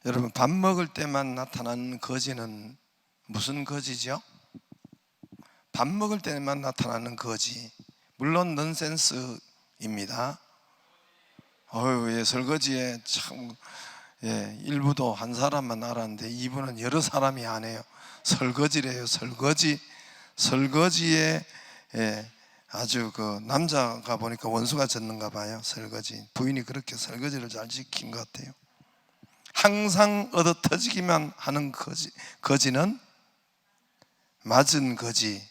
여러분, 밥 먹을 때만 나타나는 거지는 무슨 거지죠? 밥 먹을 때만 나타나는 거지, 물론 넌센스입니다. 예, 설거지에 참, 일부도 한 사람만 알았는데 이분은 여러 사람이 안 해요. 설거지래요. 설거지에 아주 그 남자가 보니까 원수가 졌는가 봐요. 설거지 부인이 그렇게 설거지를 잘 지킨 것 같아요. 항상 얻어터지기만 하는 거지는 맞은 거지.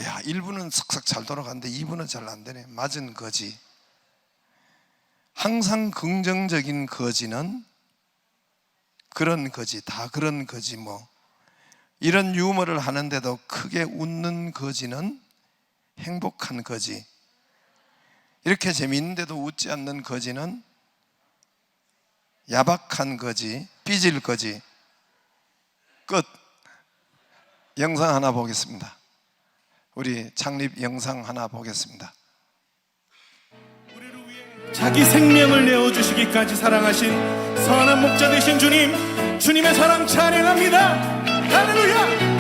야, 1부는 싹싹 잘 돌아가는데 2부는 잘 안 되네. 맞은 거지. 항상 긍정적인 거지는 그런 거지, 다 그런 거지 뭐. 이런 유머를 하는데도 크게 웃는 거지는 행복한 거지. 이렇게 재미있는데도 웃지 않는 거지는 야박한 거지, 삐질 거지. 끝. 영상 하나 보겠습니다. 우리 창립 영상 하나 보겠습니다. 자기 생명을 내어주시기까지 사랑하신 선한 목자 되신 주님, 주님의 사랑 찬양합니다. 할렐루야.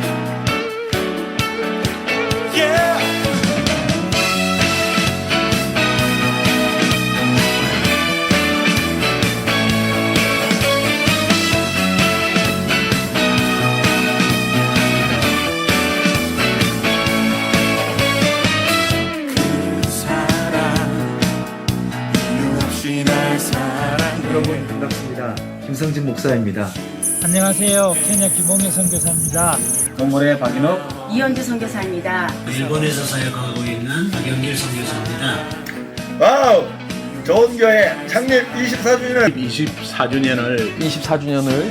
여러분 반갑습니다. 김성진 목사입니다. 안녕하세요. 케냐 김홍희 선교사입니다. 동물의 박인옥, 이현주 선교사입니다. 일본에서 사역하고 있는 박영길 선교사입니다. 와우! 좋은 교회 창립 24주년을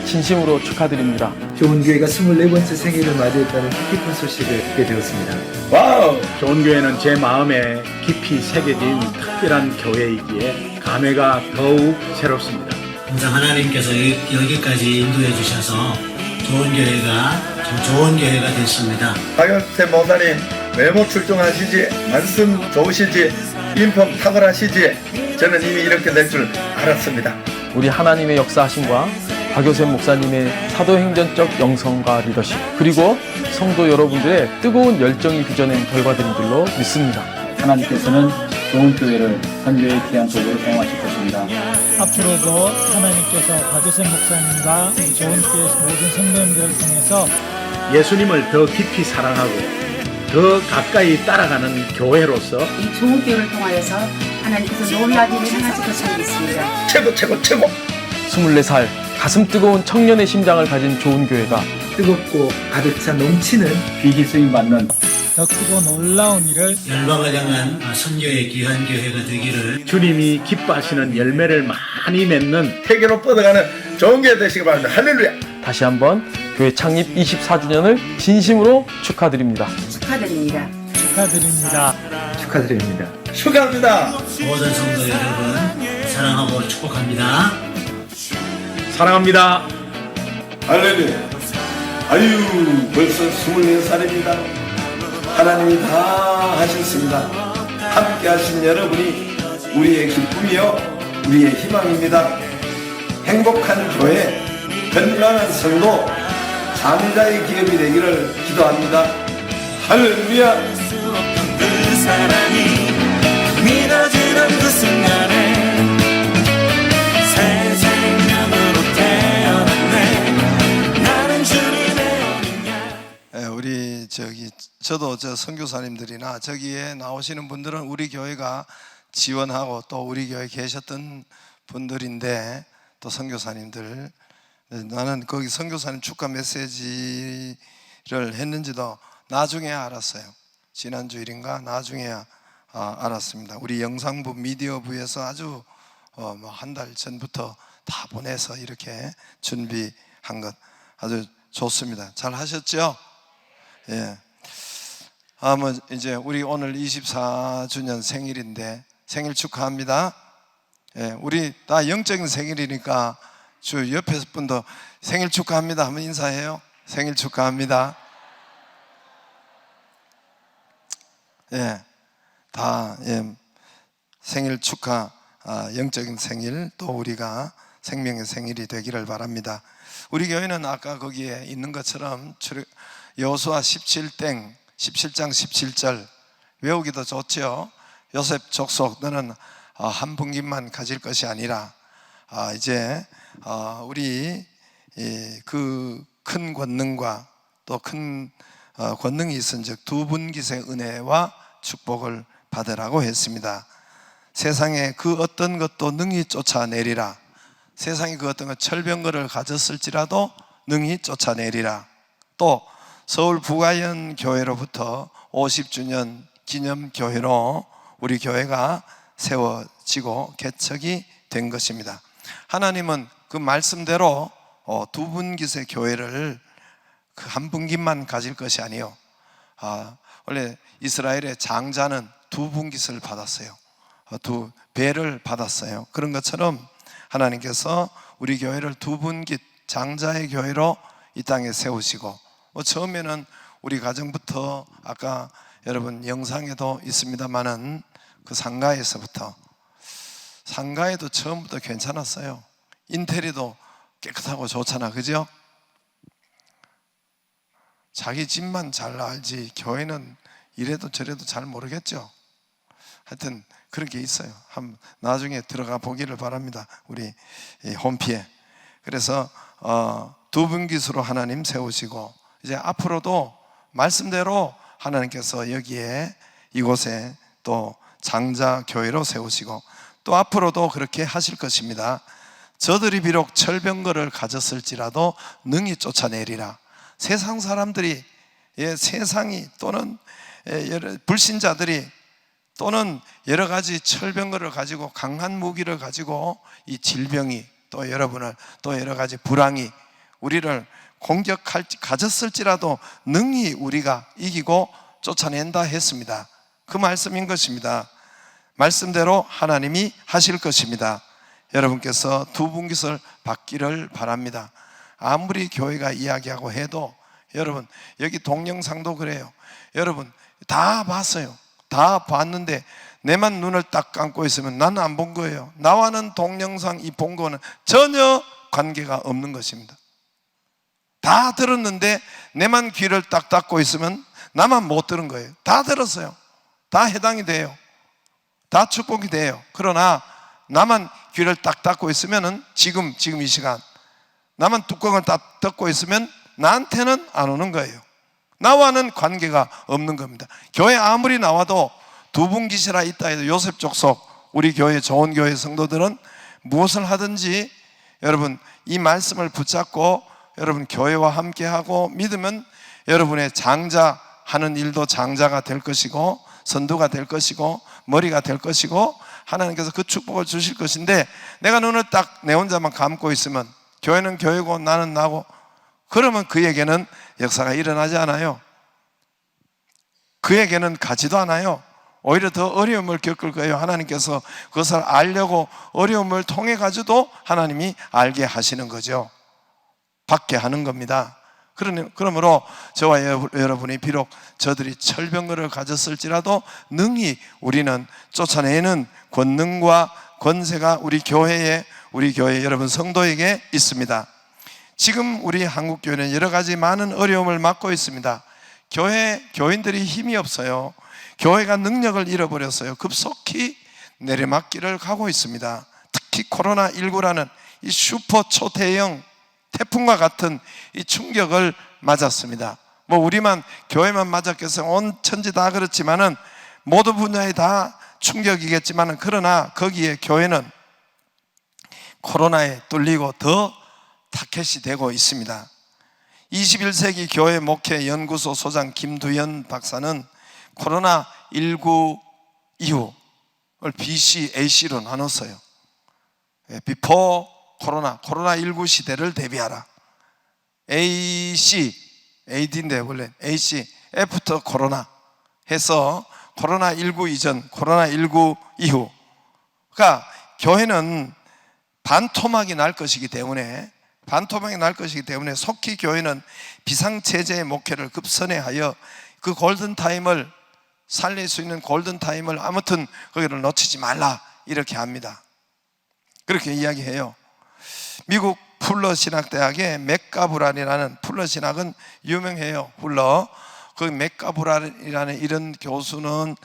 진심으로 축하드립니다. 좋은 교회가 24번째 생일을 맞이했다는 뜻깊은 소식을 듣게 되었습니다. 와우! 좋은 교회는 제 마음에 깊이 새겨진 특별한 교회이기에 감회가 더욱 새롭습니다. 항상 하나님께서 여기까지 인도해 주셔서 좋은 교회가 참 좋은 교회가 됐습니다. 박영태 목사님 외모 출중하시지, 말씀 좋으시지, 인품 탁월하시지, 저는 이미 이렇게 될 줄 알았습니다. 우리 하나님의 역사하심과 박효셉 목사님의 사도행전적 영성과 리더십, 그리고 성도 여러분들의 뜨거운 열정이 빚어낸 결과들인 줄로 믿습니다. 하나님께서는 좋은 교회를 선교의 귀한 도구로 사용하실 것입니다. 앞으로도 하나님께서 박유선 목사님과 우리 좋은 교회 모든 성도님들을 통해서 예수님을 더 깊이 사랑하고 더 가까이 따라가는 교회로서 이 좋은 교회를 통하여서 하나님께서 놀라운 일을 행하실 것을 믿습니다. 최고! 24살 가슴 뜨거운 청년의 심장을 가진 좋은 교회가 뜨겁고 가득 차 넘치는 비기 쓰임 받는 더 크고 놀라운 일을 열방을 향한 선교의 귀한 교회가 되기를 주님이 기뻐하시는 열매를 많이 맺는 세계로 뻗어가는 좋은 교회 되시기 바랍니다. 할렐루야! 다시 한번 교회 창립 24주년을 진심으로 축하드립니다. 축하드립니다. 축하드립니다. 축하합니다. 모든 성도 여러분 사랑하고 축복합니다. 사랑합니다. 할렐루야! 아유, 벌써 24살입니다. 하나님이 다 하셨습니다. 함께 하신 여러분이 우리의 기쁨이요, 우리의 희망입니다. 행복한 교회, 건강한 성도, 장자의 기업이 되기를 기도합니다. 할렐루야! 그 사랑이 믿어지는 그 순간에 새 생명으로 태어났네. 나는 주님의 어린양. 우리 저도 선교사님들이나 저기에 나오시는 분들은 우리 교회가 지원하고 또 우리 교회에 계셨던 분들인데, 또 선교사님들, 나는 거기 선교사님 축하 메시지를 했는지도 나중에 알았어요. 지난주일인가 나중에야 알았습니다. 우리 영상부 미디어부에서 아주 한 달 전부터 다 보내서 이렇게 준비한 것 아주 좋습니다. 잘 하셨죠? 예. 이제 우리 오늘 24주년 생일인데 생일 축하합니다. 예, 우리 다 영적인 생일이니까 주 옆에 분도 생일 축하합니다 하면 인사해요. 생일 축하합니다. 예, 다 생일 축하, 영적인 생일, 또 우리가 생명의 생일이 되기를 바랍니다. 우리 교회는 아까 거기에 있는 것처럼 여호수아 17장 17절 외우기도 좋죠. 요셉 족속 너는 한 분기만 가질 것이 아니라 이제 우리 그 큰 권능과 또 큰 권능이 있은즉 두 분깃의 은혜와 축복을 받으라고 했습니다. 세상에 그 어떤 것도 능히 쫓아내리라. 세상에 그 어떤 것 철병거를 가졌을지라도 능히 쫓아내리라. 또 서울 부가연 교회로부터 50주년 기념교회로 우리 교회가 세워지고 개척이 된 것입니다. 하나님은 그 말씀대로 두 분깃의 교회를 그 한 분깃만 가질 것이 아니요, 원래 이스라엘의 장자는 두 분깃을 받았어요. 두 배를 받았어요. 그런 것처럼 하나님께서 우리 교회를 두 분깃 장자의 교회로 이 땅에 세우시고, 처음에는 우리 가정부터 아까 여러분 영상에도 있습니다만은 그 상가에서부터, 상가에도 처음부터 괜찮았어요. 인테리어도 깨끗하고 좋잖아, 그죠? 자기 집만 잘 알지 교회는 이래도 저래도 잘 모르겠죠. 하여튼 그런 게 있어요. 한번 나중에 들어가 보기를 바랍니다, 우리 홈피에. 그래서 두 분깃으로 하나님 세우시고, 이제 앞으로도 말씀대로 하나님께서 여기에 이곳에 또 장자 교회로 세우시고, 또 앞으로도 그렇게 하실 것입니다. 저들이 비록 철병거를 가졌을지라도 능히 쫓아내리라. 세상 사람들이, 세상이 또는 불신자들이 또는 여러 가지 철병거를 가지고 강한 무기를 가지고 이 질병이 또 여러분을 또 여러 가지 불황이 우리를 가졌을지라도 능히 우리가 이기고 쫓아낸다 했습니다. 그 말씀인 것입니다. 말씀대로 하나님이 하실 것입니다. 여러분께서 두 분깃을 받기를 바랍니다. 아무리 교회가 이야기하고 해도, 여러분 여기 동영상도 그래요. 여러분 다 봤어요. 다 봤는데 내만 눈을 딱 감고 있으면 나는 안 본 거예요. 나와는 동영상 이 본 거는 전혀 관계가 없는 것입니다. 다 들었는데 내만 귀를 딱 닫고 있으면 나만 못 들은 거예요. 다 들었어요. 다 해당이 돼요. 다 축복이 돼요. 그러나 나만 귀를 딱 닫고 있으면은 지금 이 시간 나만 뚜껑을 딱 닫고 있으면 나한테는 안 오는 거예요. 나와는 관계가 없는 겁니다. 교회 아무리 나와도 두 분깃이라 있다 해도 요셉 족속 우리 교회 좋은 교회 성도들은 무엇을 하든지 여러분 이 말씀을 붙잡고 여러분 교회와 함께하고 믿으면 여러분의 장자 하는 일도 장자가 될 것이고 선두가 될 것이고 머리가 될 것이고 하나님께서 그 축복을 주실 것인데, 내가 눈을 딱 내 혼자만 감고 있으면 교회는 교회고 나는 나고, 그러면 그에게는 역사가 일어나지 않아요. 그에게는 가지도 않아요. 오히려 더 어려움을 겪을 거예요. 하나님께서 그것을 알려고 어려움을 통해 가지고도 하나님이 알게 하시는 거죠. 받게 하는 겁니다. 그러므로 저와 여러분이 비록 저들이 철병거를 가졌을지라도 능히 우리는 쫓아내는 권능과 권세가 우리 교회 여러분 성도에게 있습니다. 지금 우리 한국교회는 여러 가지 많은 어려움을 맞고 있습니다. 교인들이 힘이 없어요. 교회가 능력을 잃어버렸어요. 급속히 내리막길을 가고 있습니다. 특히 코로나19라는 이 슈퍼 초대형 태풍과 같은 이 충격을 맞았습니다. 우리만 교회만 맞았겠어요. 온 천지 다 그렇지만은 모든 분야에 다 충격이겠지만은, 그러나 거기에 교회는 코로나에 뚫리고 더 타켓이 되고 있습니다. 21세기 교회 목회 연구소 소장 김두현 박사는 코로나19 이후를 BC, AC로 나눴어요. 비포 코로나19 시대를 대비하라. AD인데 원래 AC, 애프터 코로나 해서 코로나19 이전, 코로나19 이후. 그러니까 교회는 반토막이 날 것이기 때문에 속히 교회는 비상체제의 목회를 급선회하여 그 골든타임을 살릴 수 있는 골든타임을 아무튼 거기를 놓치지 말라 이렇게 합니다. 그렇게 이야기해요. 미국 풀러 신학대학의 맥가브란이라는, 풀러 신학은 유명해요. 풀러 그 맥가브란이라는 이런 교수는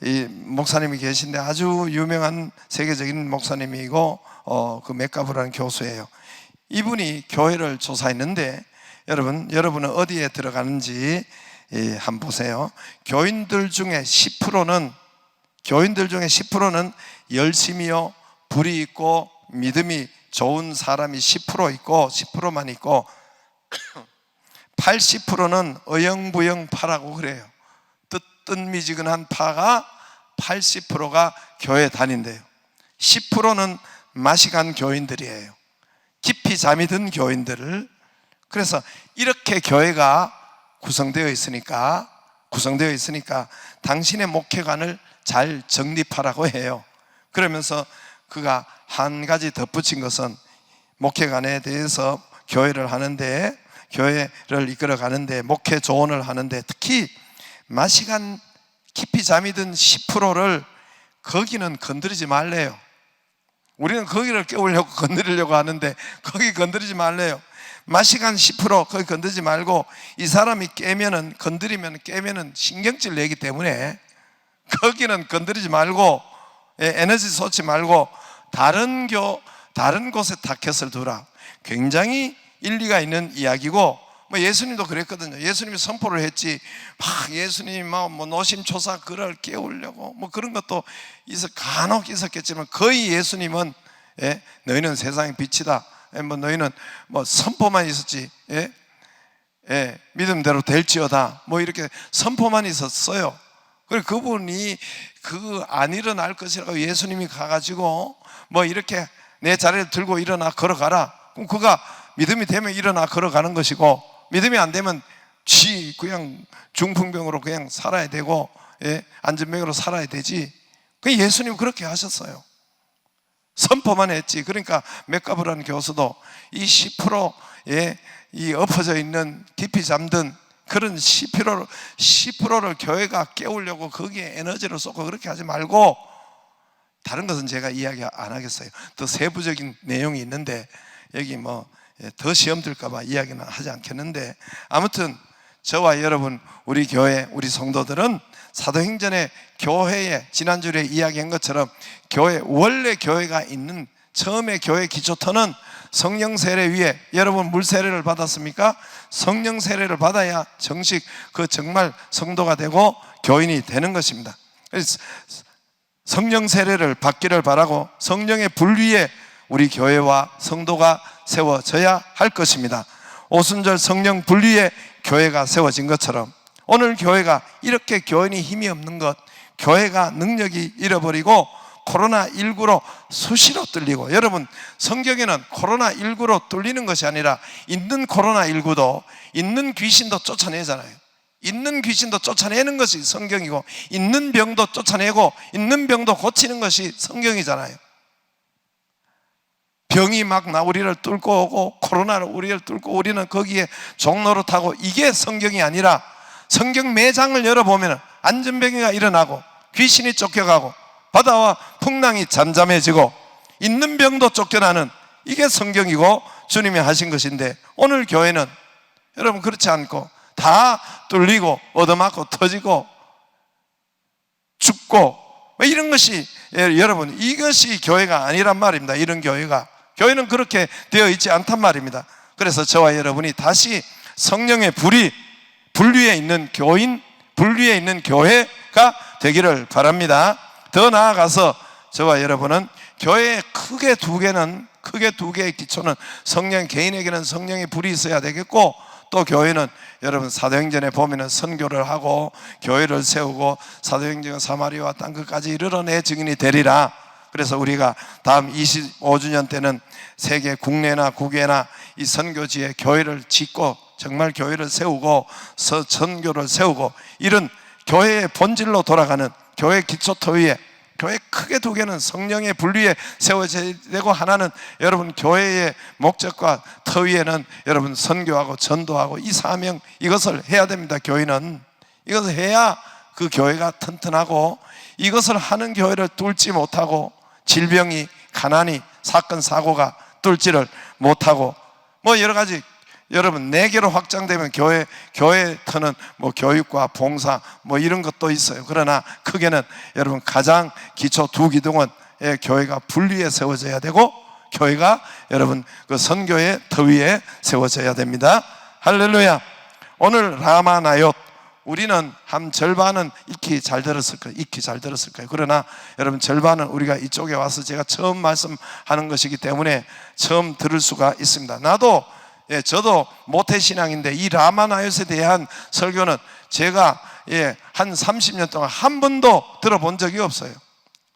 이 목사님이 계신데 아주 유명한 세계적인 목사님이고 그 맥가브란 교수예요. 이분이 교회를 조사했는데 여러분은 어디에 들어가는지 한번 보세요. 교인들 중에 10%는 열심히요, 불이 있고 믿음이 좋은 사람이 10% 있고 10%만 있고 80%는 어영부영 파라고 그래요. 뜻미지근한 파가 80%가 교회 다닌대요. 10%는 맛이 간 교인들이에요. 깊이 잠이 든 교인들을. 그래서 이렇게 교회가 구성되어 있으니까 당신의 목회관을 잘 정립하라고 해요. 그러면서 그가 한 가지 덧붙인 것은 목회관에 대해서 교회를 하는데, 교회를 이끌어 가는데, 목회 조언을 하는데 특히 마시간 깊이 잠이 든 10%를 거기는 건드리지 말래요. 우리는 거기를 깨우려고 건드리려고 하는데 거기 건드리지 말래요. 마시간 10% 거기 건드리지 말고, 이 사람이 깨면은 신경질 내기 때문에 거기는 건드리지 말고, 에너지 쏟지 말고 다른 곳에 타켓을 두라. 굉장히 일리가 있는 이야기고, 예수님도 그랬거든요. 예수님이 선포를 했지, 예수님이 노심초사 그를 깨우려고 그런 것도 간혹 있었겠지만 거의 예수님은 너희는 세상의 빛이다, 너희는 선포만 있었지, 믿음대로 될지어다, 이렇게 선포만 있었어요. 그리고 그분이 안 일어날 것이라고 예수님이 가가지고 이렇게 내 자리를 들고 일어나 걸어가라. 그럼 그가 믿음이 되면 일어나 걸어가는 것이고, 믿음이 안 되면 그냥 중풍병으로 그냥 살아야 되고, 안전병으로 살아야 되지. 그 예수님 그렇게 하셨어요. 선포만 했지. 그러니까 맥가브라는 교수도 이 10%에 이 엎어져 있는 깊이 잠든 그런 10%를 교회가 깨우려고 거기에 에너지를 쏟고 그렇게 하지 말고, 다른 것은 제가 이야기 안 하겠어요. 더 세부적인 내용이 있는데 여기 더 시험 들까봐 이야기는 하지 않겠는데, 아무튼 저와 여러분, 우리 교회, 우리 성도들은 사도행전의 교회에 지난주에 이야기한 것처럼 원래 교회가 있는 처음에 교회 기초터는 성령 세례 위에, 여러분 물 세례를 받았습니까? 성령 세례를 받아야 정말 성도가 되고 교인이 되는 것입니다. 그래서 성령 세례를 받기를 바라고 성령의 불 위에 우리 교회와 성도가 세워져야 할 것입니다. 오순절 성령 불 위에 교회가 세워진 것처럼 오늘 교회가 이렇게 교인이 힘이 없는 것, 교회가 능력이 잃어버리고 코로나19로 수시로 뚫리고, 여러분 성경에는 코로나19로 뚫리는 것이 아니라 있는 코로나19도, 있는 귀신도 쫓아내잖아요. 있는 귀신도 쫓아내는 것이 성경이고, 있는 병도 쫓아내고 있는 병도 고치는 것이 성경이잖아요. 병이 우리를 뚫고 오고 코로나로 우리를 뚫고 우리는 거기에 종로로 타고, 이게 성경이 아니라 성경 매장을 열어보면 안전병이가 일어나고 귀신이 쫓겨가고 바다와 풍랑이 잠잠해지고 있는 병도 쫓겨나는, 이게 성경이고 주님이 하신 것인데, 오늘 교회는 여러분 그렇지 않고 다 뚫리고 얻어맞고 터지고 죽고 이런 것이, 여러분 이것이 교회가 아니란 말입니다. 이런 교회는 그렇게 되어 있지 않단 말입니다. 그래서 저와 여러분이 다시 성령의 불이 불 위에 있는 불 위에 있는 교회가 되기를 바랍니다. 더 나아가서 저와 여러분은 교회의 크게 두 개의 기초는 개인에게는 성령의 불이 있어야 되겠고, 또 교회는 여러분 사도행전에 보면은 선교를 하고 교회를 세우고 사도행전 사마리아와 땅 끝까지 이르러 내 증인이 되리라. 그래서 우리가 다음 25주년 때는 세계 국내나 국외나 이 선교지에 교회를 짓고 정말 교회를 세우고 선교를 세우고, 이런 교회의 본질로 돌아가는 교회 기초터 위에, 교회 크게 두 개는 성령의 불 위에 세워져야 되고, 하나는 여러분 교회의 목적과 터 위에는 여러분 선교하고 전도하고 이 사명, 이것을 해야 됩니다. 교회는 이것을 해야 그 교회가 튼튼하고 이것을 하는 교회를 뚫지 못하고 질병이, 가난이, 사건, 사고가 뚫지를 못하고 뭐 여러 가지 여러분 4개로 확장되면 교회 터는 뭐 교육과 봉사 뭐 이런 것도 있어요. 그러나 크게는 여러분 가장 기초 두 기둥은 교회가 분리해 세워져야 되고 교회가 여러분 그 선교의 터 위에 세워져야 됩니다. 할렐루야. 오늘 라마나옅 우리는 한 절반은 익히 잘 들었을 거예요. 그러나 여러분 절반은 우리가 이쪽에 와서 제가 처음 말씀하는 것이기 때문에 처음 들을 수가 있습니다. 저도 모태신앙인데 이 라마나옅에 대한 설교는 제가 한 30년 동안 한 번도 들어본 적이 없어요.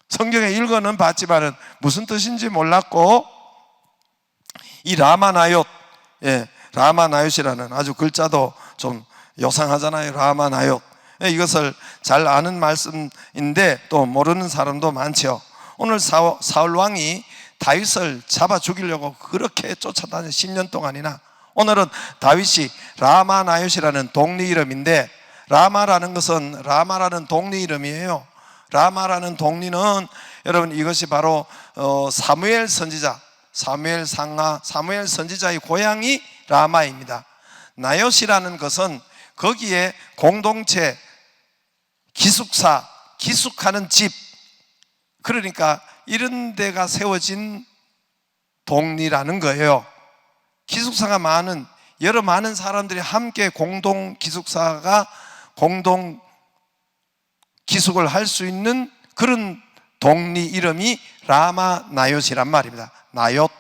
성경에 읽어는 봤지만은 무슨 뜻인지 몰랐고 이 라마나옅이라는 아주 글자도 좀 요상하잖아요. 라마나옅. 이것을 잘 아는 말씀인데 또 모르는 사람도 많죠. 오늘 사울 왕이 다윗을 잡아 죽이려고 그렇게 쫓아다녀 10년 동안이나. 오늘은 다윗이 라마나옅이라는 동리 이름인데 라마라는 동리 이름이에요. 라마라는 동리는 여러분 이것이 바로 사무엘 선지자, 사무엘 선지자의 고향이 라마입니다. 나옅이라는 것은 거기에 공동체, 기숙사, 기숙하는 집, 그러니까 이런 데가 세워진 동리라는 거예요. 기숙사가 많은 사람들이 함께 공동 기숙사가 공동 기숙을 할 수 있는 그런 동리 이름이 라마나옅이란 말입니다. 나옅,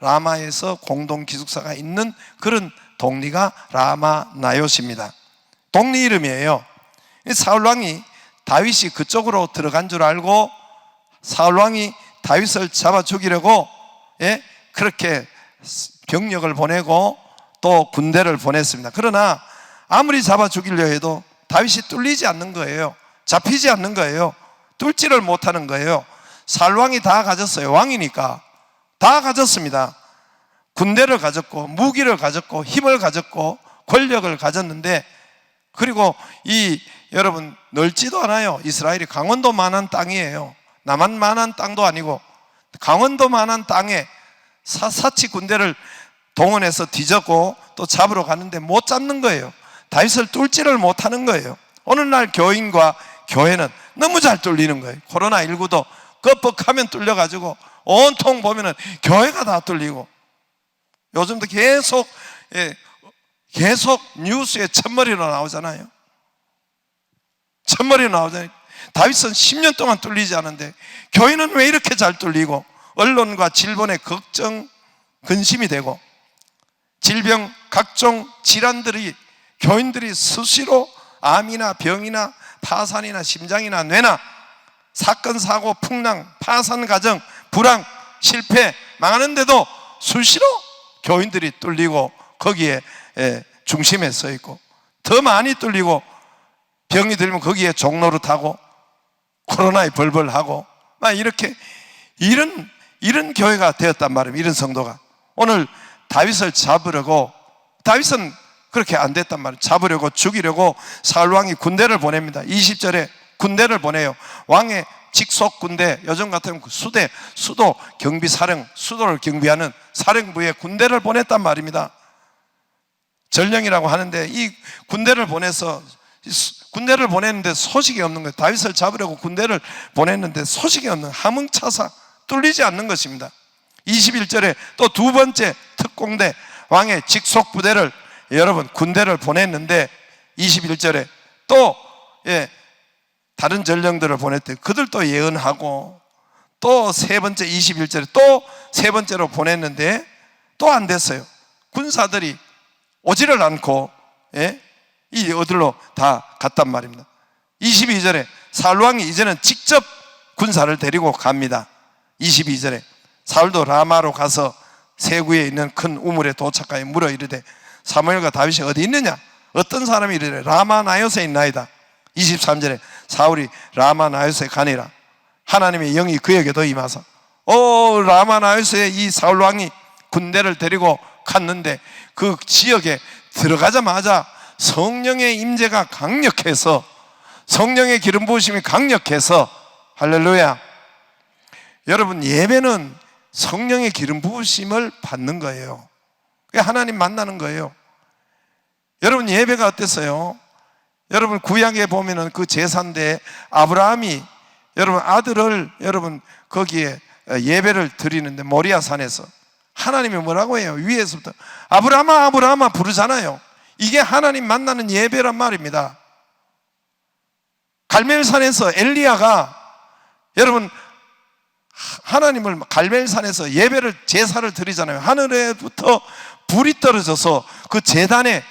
라마에서 공동 기숙사가 있는 그런 동리가 라마나옅입니다. 동리 이름이에요. 사울왕이 다윗이 그쪽으로 들어간 줄 알고 사울왕이 다윗을 잡아 죽이려고 그렇게 병력을 보내고 또 군대를 보냈습니다. 그러나 아무리 잡아 죽이려 해도 다윗이 뚫리지 않는 거예요. 잡히지 않는 거예요. 뚫지를 못하는 거예요. 사울왕이 다 가졌어요. 왕이니까 다 가졌습니다. 군대를 가졌고 무기를 가졌고 힘을 가졌고 권력을 가졌는데 그리고 여러분 넓지도 않아요. 이스라엘이 강원도만한 땅이에요. 남한만한 땅도 아니고 강원도만한 땅에 사치 군대를 동원해서 뒤졌고 또 잡으러 가는데 못 잡는 거예요. 다윗을 뚫지를 못하는 거예요. 오늘날 교인과 교회는 너무 잘 뚫리는 거예요. 코로나19도 끄뻑하면 뚫려가지고 온통 보면은 교회가 다 뚫리고 요즘도 계속 뉴스에 첫머리로 나오잖아요. 첫머리로 나오잖아요. 다윗은 10년 동안 뚫리지 않은데 교회는 왜 이렇게 잘 뚫리고 언론과 질본의 걱정, 근심이 되고 질병, 각종 질환들이 교인들이 수시로 암이나 병이나 파산이나 심장이나 뇌나 사건, 사고, 풍랑, 파산 가정, 불황, 실패 망하는데도 수시로 교인들이 뚫리고 거기에 중심에 서 있고 더 많이 뚫리고 병이 들면 거기에 종로를 타고 코로나에 벌벌하고 막 이렇게 이런 교회가 되었단 말이에요. 이런 성도가 오늘 다윗을 잡으려고 다윗은 그렇게 안 됐단 말이에요. 잡으려고 죽이려고 사울왕이 군대를 보냅니다. 20절에 군대를 보내요. 왕의 직속 군대, 요즘 같으면 수도 경비사령, 수도를 경비하는 사령부에 군대를 보냈단 말입니다. 전령이라고 하는데 이 군대를 보냈는데 소식이 없는 거예요. 다윗을 잡으려고 군대를 보냈는데 소식이 없는 함흥차사 뚫리지 않는 것입니다. 21절에 또 두 번째 특공대 왕의 직속 부대를 여러분 군대를 보냈는데 21절에 또 다른 전령들을 보냈대. 그들도 예언하고 또 세 번째 21절에 또 세 번째로 보냈는데 또 안 됐어요. 군사들이 오지를 않고 이 어디로 다 갔단 말입니다. 22절에 사울왕이 이제는 직접 군사를 데리고 갑니다. 22절에 사울도 라마로 가서 세구에 있는 큰 우물에 도착하여 물어 이르되 사무엘과 다윗이 어디 있느냐? 어떤 사람이 이르되 라마나옅에 있나이다. 23절에 사울이 라마나옅에 가니라. 하나님의 영이 그에게도 임하사 라마나옅에 이 사울왕이 군대를 데리고 갔는데 그 지역에 들어가자마자 성령의 임재가 강력해서, 성령의 기름 부으심이 강력해서, 할렐루야. 여러분, 예배는 성령의 기름 부으심을 받는 거예요. 하나님 만나는 거예요. 여러분, 예배가 어땠어요? 여러분, 구약에 보면은 그 제사인데 아브라함이 여러분 아들을 여러분 거기에 예배를 드리는데 모리아 산에서 하나님이 뭐라고 해요? 위에서부터 아브라함아 아브라함아 부르잖아요. 이게 하나님 만나는 예배란 말입니다. 갈멜산에서 엘리야가 여러분 하나님을 갈멜산에서 예배를 제사를 드리잖아요. 하늘에부터 불이 떨어져서 그 제단에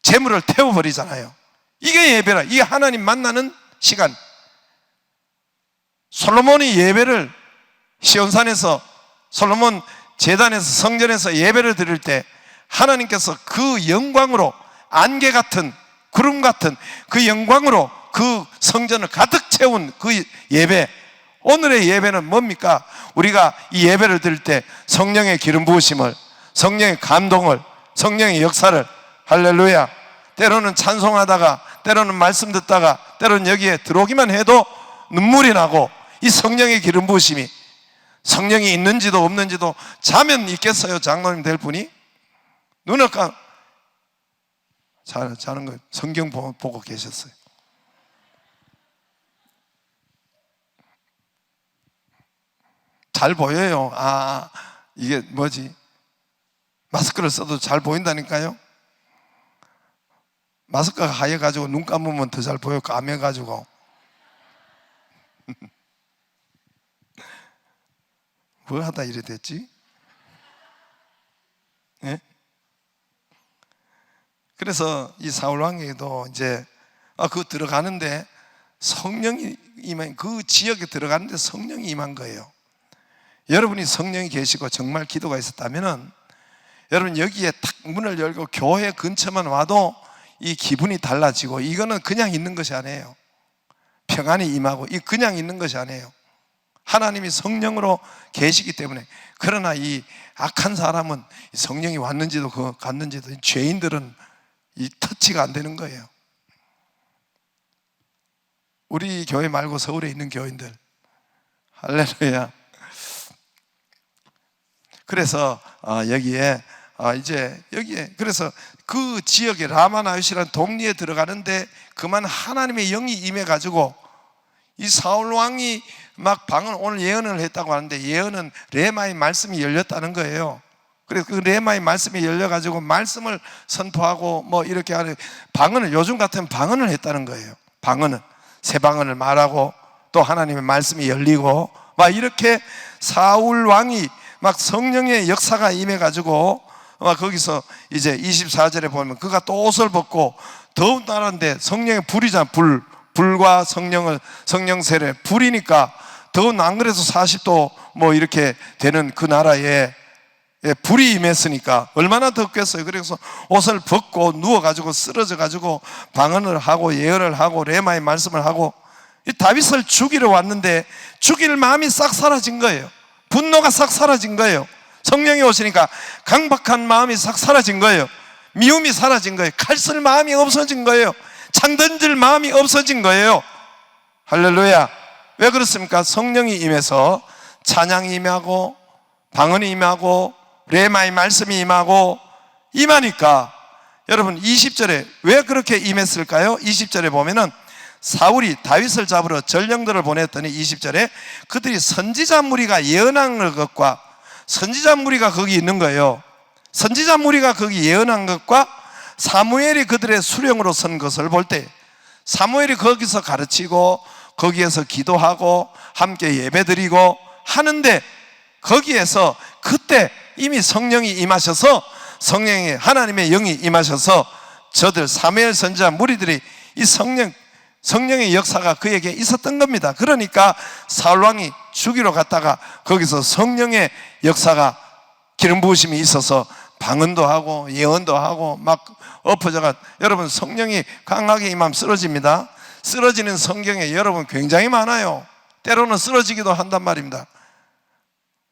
제물을 태워버리잖아요. 이게 예배라. 이게 하나님 만나는 시간. 솔로몬이 예배를 시온산에서 솔로몬 제단에서 성전에서 예배를 드릴 때 하나님께서 그 영광으로 안개 같은 구름 같은 그 영광으로 그 성전을 가득 채운 그 예배. 오늘의 예배는 뭡니까? 우리가 이 예배를 드릴 때 성령의 기름 부으심을, 성령의 감동을, 성령의 역사를, 할렐루야. 때로는 찬송하다가, 때로는 말씀 듣다가, 때로는 여기에 들어오기만 해도 눈물이 나고, 이 성령의 기름 부으심이, 성령이 있는지도 없는지도 자면 있겠어요? 장로님 될 분이? 눈을 자는 거 성경 보고 계셨어요. 잘 보여요. 아, 이게 뭐지? 마스크를 써도 잘 보인다니까요. 마스크가 하얘가지고 눈 감으면 더 잘 보여. 까매가지고. 뭐 하다 이래 됐지? 예? 그래서 이 사울왕에게도 이제 그 들어가는데 성령이 임한, 그 지역에 들어가는데 성령이 임한 거예요. 여러분이 성령이 계시고 정말 기도가 있었다면은 여러분 여기에 탁 문을 열고 교회 근처만 와도 이 기분이 달라지고, 이거는 그냥 있는 것이 아니에요. 평안이 임하고, 이 그냥 있는 것이 아니에요. 하나님이 성령으로 계시기 때문에. 그러나 이 악한 사람은 성령이 왔는지도 갔는지도, 죄인들은 이 터치가 안 되는 거예요. 우리 교회 말고 서울에 있는 교인들, 할렐루야. 그래서 여기에 그래서 그 지역에 라마나요시라는 동리에 들어가는데 그만 하나님의 영이 임해가지고 이 사울 왕이 막 오늘 예언을 했다고 하는데, 예언은 레마의 말씀이 열렸다는 거예요. 그래서 그 레마의 말씀이 열려가지고 말씀을 선포하고 뭐 이렇게 하는 방언을, 요즘 같으면 방언을 했다는 거예요. 방언을, 새 방언을 말하고 또 하나님의 말씀이 열리고 막 이렇게 사울 왕이 막 성령의 역사가 임해가지고 거기서 이제 24절에 보면 그가 또 옷을 벗고, 더운 나라인데 성령의 불이잖아. 불과 성령 세례, 불이니까 더운, 안 그래도 40도 뭐 이렇게 되는 그 나라에 불이 임했으니까 얼마나 덥겠어요. 그래서 옷을 벗고 누워가지고 쓰러져가지고 방언을 하고 예언을 하고 레마의 말씀을 하고, 이 다윗을 죽이러 왔는데 죽일 마음이 싹 사라진 거예요. 분노가 싹 사라진 거예요. 성령이 오시니까 강박한 마음이 싹 사라진 거예요. 미움이 사라진 거예요. 칼 쓸 마음이 없어진 거예요. 창 던질 마음이 없어진 거예요. 할렐루야. 왜 그렇습니까? 성령이 임해서 찬양이 임하고 방언이 임하고 레마의 말씀이 임하니까 여러분 20절에 왜 그렇게 임했을까요? 20절에 보면은 사울이 다윗을 잡으러 전령들을 보냈더니 20절에 그들이 선지자 무리가 예언한 것과, 선지자 무리가 거기 있는 거예요. 선지자 무리가 거기 예언한 것과 사무엘이 그들의 수령으로 선 것을 볼 때, 사무엘이 거기서 가르치고 거기에서 기도하고 함께 예배드리고 하는데, 거기에서 그때 이미 성령이 임하셔서, 성령의 하나님의 영이 임하셔서 저들 사무엘 선지자 무리들이 이 성령의 역사가 그에게 있었던 겁니다. 그러니까 사울왕이 죽이러 갔다가 거기서 성령의 역사가, 기름 부으심이 있어서 방언도 하고 예언도 하고 막 엎어져가. 여러분 성령이 강하게 임하면 쓰러집니다. 쓰러지는 성경에 여러분 굉장히 많아요. 때로는 쓰러지기도 한단 말입니다.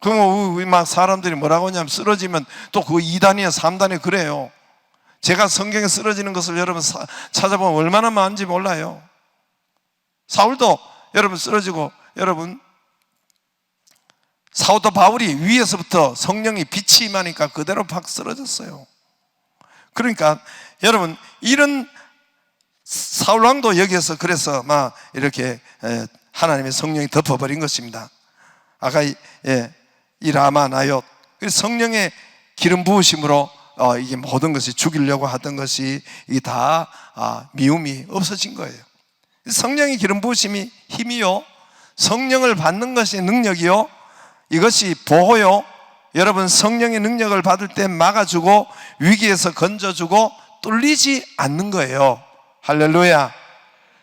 그럼 막 사람들이 뭐라고 하냐면 쓰러지면 또 그 2단이야 3단이 그래요. 제가 성경에 쓰러지는 것을 여러분 찾아보면 얼마나 많은지 몰라요. 사울도 여러분 쓰러지고, 여러분 사도 바울이 위에서부터 성령이 빛이 임하니까 그대로 팍 쓰러졌어요. 그러니까 여러분 이런 사울 왕도 여기에서 그래서 막 이렇게 하나님의 성령이 덮어버린 것입니다. 아까 이 라마 나얏, 성령의 기름 부으심으로 이게 모든 것이 죽이려고 하던 것이 이게 다 미움이 없어진 거예요. 성령의 기름 부으심이 힘이요, 성령을 받는 것이 능력이요, 이것이 보호요. 여러분 성령의 능력을 받을 때 막아주고 위기에서 건져주고 뚫리지 않는 거예요. 할렐루야.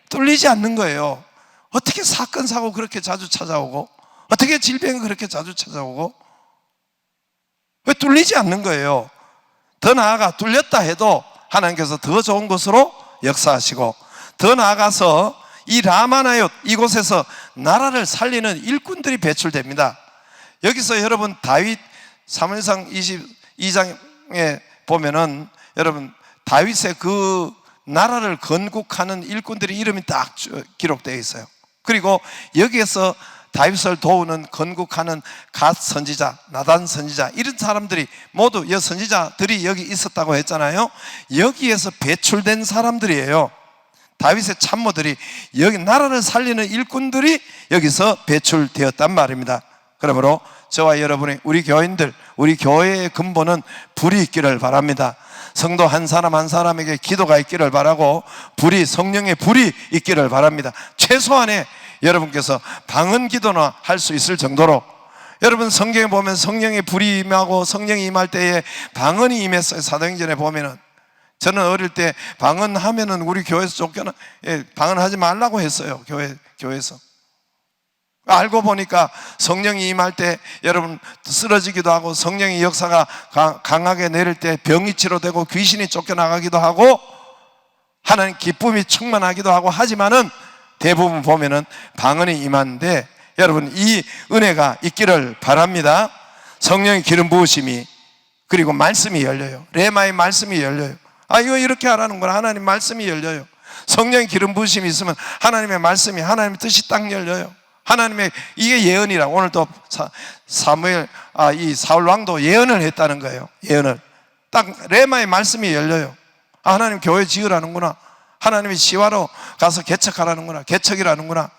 뚫리지 않는 거예요. 어떻게 사건 사고 그렇게 자주 찾아오고, 어떻게 질병이 그렇게 자주 찾아오고, 왜 뚫리지 않는 거예요? 더 나아가 뚫렸다 해도 하나님께서 더 좋은 것으로 역사하시고, 더 나아가서 이 라마나얏 이곳에서 나라를 살리는 일꾼들이 배출됩니다. 여기서 여러분 다윗 사무엘상 22장에 보면은 여러분 다윗의 그 나라를 건국하는 일꾼들의 이름이 딱 기록되어 있어요. 그리고 여기에서 다윗을 도우는 건국하는 갓 선지자, 나단 선지자, 이런 사람들이 모두 이 선지자들이 여기 있었다고 했잖아요. 여기에서 배출된 사람들이에요. 다윗의 참모들이, 여기 나라를 살리는 일꾼들이 여기서 배출되었단 말입니다. 그러므로 저와 여러분이, 우리 교인들, 우리 교회의 근본은 불이 있기를 바랍니다. 성도 한 사람 한 사람에게 기도가 있기를 바라고, 불이, 성령의 불이 있기를 바랍니다. 최소한의 여러분께서 방언 기도나 할 수 있을 정도로, 여러분 성경에 보면 성령의 불이 임하고 성령이 임할 때에 방언이 임했어요. 사도행전에 보면은, 저는 어릴 때 방언하면은 우리 교회에서 쫓겨나, 방언하지 말라고 했어요. 교회에서. 알고 보니까 성령이 임할 때 여러분 쓰러지기도 하고, 성령의 역사가 강하게 내릴 때 병이 치료되고 귀신이 쫓겨나가기도 하고 하나님 기쁨이 충만하기도 하고 하지만은 대부분 보면은 방언이 임하는데, 여러분 이 은혜가 있기를 바랍니다. 성령의 기름 부으심이, 그리고 말씀이 열려요. 레마의 말씀이 열려요. 이거 이렇게 하라는구나. 하나님 말씀이 열려요. 성령의 기름 부으심이 있으면 하나님의 말씀이, 하나님의 뜻이 딱 열려요. 하나님의, 이게 예언이라. 오늘 또 이 사울 왕도 예언을 했다는 거예요. 예언을 딱 레마의 말씀이 열려요. 하나님 교회 지으라는구나. 하나님이 시와로 가서 개척하라는구나. 개척이라는구나.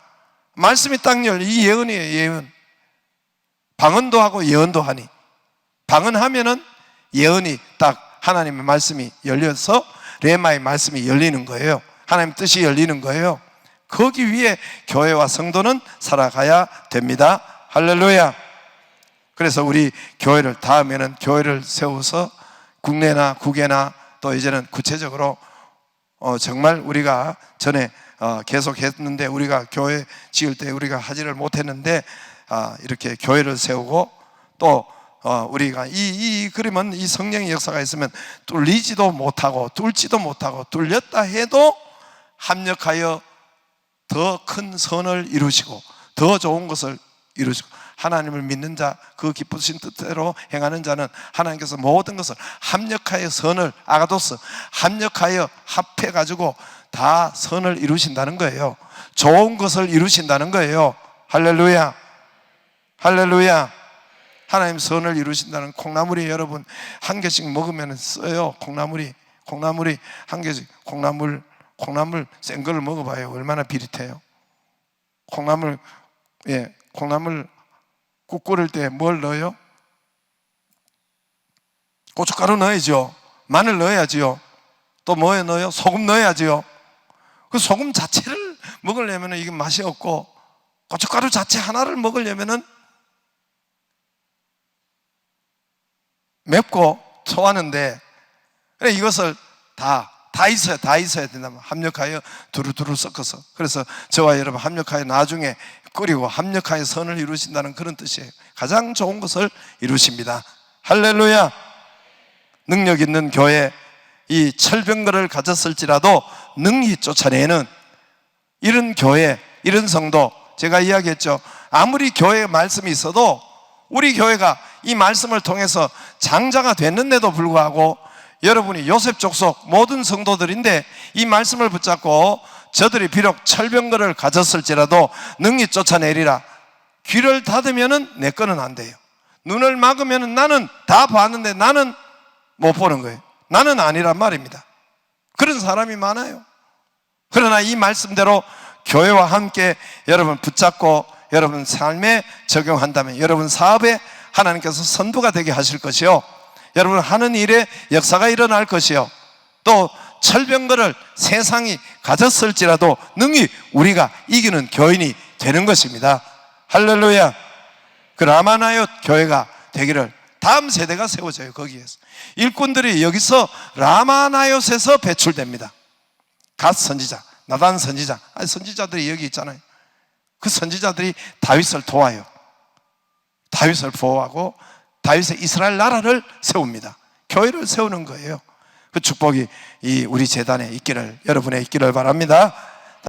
말씀이 딱 열려. 이 예언이에요. 예언. 방언도 하고 예언도 하니, 방언하면은 예언이 딱 하나님의 말씀이 열려서 레마의 말씀이 열리는 거예요. 하나님 뜻이 열리는 거예요. 거기 위에 교회와 성도는 살아가야 됩니다. 할렐루야. 그래서 우리 교회를, 다음에는 교회를 세워서 국내나 국외나 또 이제는 구체적으로 정말 우리가 전에 계속 했는데, 우리가 교회 지을 때 우리가 하지를 못했는데 이렇게 교회를 세우고, 또 우리가 그러면 이 성령의 역사가 있으면 뚫리지도 못하고 뚫지도 못하고, 뚫렸다 해도 합력하여 더 큰 선을 이루시고 더 좋은 것을 이루시고, 하나님을 믿는 자, 그 기쁘신 뜻대로 행하는 자는 하나님께서 모든 것을 합력하여 선을, 아가도스, 합력하여 합해가지고 다 선을 이루신다는 거예요. 좋은 것을 이루신다는 거예요. 할렐루야. 할렐루야. 하나님 선을 이루신다는, 콩나물이 여러분 한 개씩 먹으면 써요. 콩나물이 한 개씩, 콩나물 센 거를 먹어봐요. 얼마나 비릿해요. 콩나물 국 끓일 때 뭘 넣어요? 고춧가루 넣어야죠. 마늘 넣어야지요. 또 뭐 넣어요? 소금 넣어야지요. 그 소금 자체를 먹으려면 이게 맛이 없고, 고춧가루 자체 하나를 먹으려면은 맵고 토하는데, 그래 이것을 다 있어야 된다면 합력하여 두루두루 섞어서, 그래서 저와 여러분 합력하여 나중에 끓이고 합력하여 선을 이루신다는 그런 뜻이에요. 가장 좋은 것을 이루십니다. 할렐루야. 능력 있는 교회, 이 철병거를 가졌을지라도 능히 쫓아내는 이런 교회, 이런 성도, 제가 이야기했죠. 아무리 교회에 말씀이 있어도 우리 교회가 이 말씀을 통해서 장자가 됐는데도 불구하고 여러분이 요셉 족속 모든 성도들인데 이 말씀을 붙잡고 저들이 비록 철병거를 가졌을지라도 능히 쫓아내리라. 귀를 닫으면은 내 거는 안 돼요. 눈을 막으면은 나는 다 봤는데 나는 못 보는 거예요. 나는 아니란 말입니다. 그런 사람이 많아요. 그러나 이 말씀대로 교회와 함께 여러분 붙잡고 여러분 삶에 적용한다면 여러분 사업에 하나님께서 선두가 되게 하실 것이요, 여러분 하는 일에 역사가 일어날 것이요, 또 철병거를 세상이 가졌을지라도 능히 우리가 이기는 교인이 되는 것입니다. 할렐루야. 그 라마나요 교회가 되기를 다음 세대가 세워져요. 거기에서 일꾼들이 여기서 라마나요에서 배출됩니다. 갓 선지자, 나단 선지자, 선지자들이 여기 있잖아요. 그 선지자들이 다윗을 도와요. 다윗을 보호하고 다윗의 이스라엘 나라를 세웁니다. 교회를 세우는 거예요. 그 축복이 이 우리 재단에 있기를, 여러분의 있기를 바랍니다.